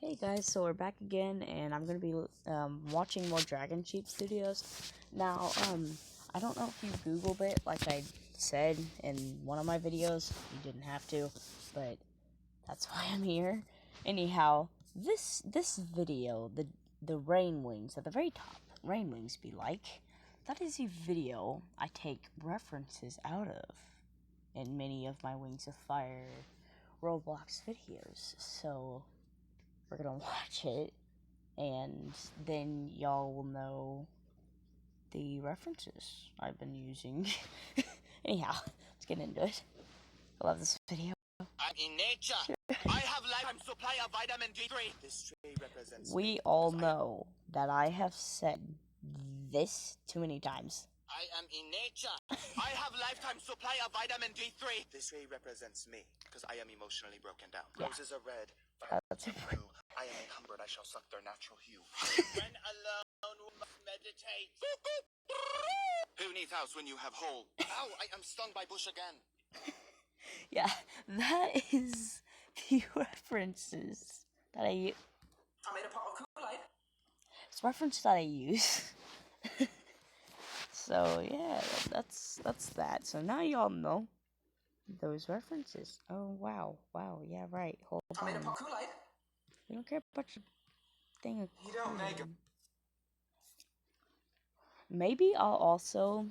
Hey guys, so we're back again, and I'm gonna be watching more Dragon Sheep Studios. Now, I don't know if you Googled it, like I said in one of my videos. You didn't have to, but that's why I'm here. Anyhow, this video, the Rain Wings at the very top, Rain Wings be like, that is a video I take references out of in many of my Wings of Fire Roblox videos. So we're gonna watch it, and then y'all will know the references I've been using. Anyhow, let's get into it. I love this video. I'm in nature. I have lifetime supply of vitamin D3. This tree represents We all know that I have said this too many times. I am in nature. I have lifetime supply of vitamin D3. This tree represents me, because I am emotionally broken down. Yeah. Roses are red, That's violets are blue. I am encumbered, I shall suck their natural hue. When alone, we must meditate. Who needs house when you have hole? Ow, I am stung by bush again. Yeah, that is the references that I use. I made a pot of Kool-Aid. It's reference that I use. So yeah, that's that. So now y'all know those references. Oh wow, yeah, right. Hold I made a on. pot of Kool-Aid. We don't care about your thing of You don't make Kool-Aid. Maybe I'll also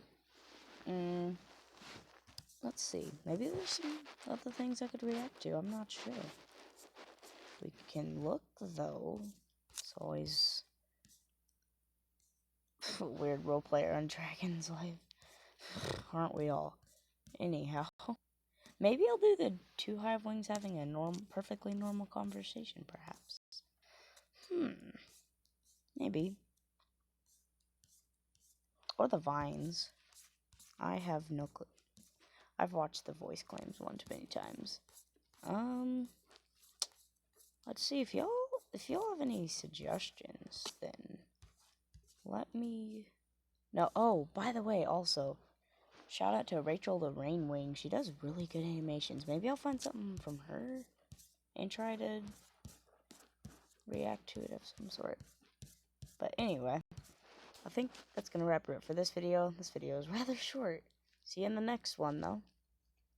let's see. Maybe there's some other things I could react to. I'm not sure. We can look though. It's always a weird role player on Dragon's Life. Aren't we all? Anyhow. Maybe I'll do the two hive wings having a perfectly normal conversation, perhaps. Maybe. Or the vines. I have no clue. I've watched the voice claims one too many times. Let's see if y'all have any suggestions, then let me know. Oh, by the way, also shout out to Rachel the Rain Wing. She does really good animations. Maybe I'll find something from her and try to react to it of some sort. But anyway, I think that's gonna wrap it up for this video. This video is rather short. See you in the next one, though.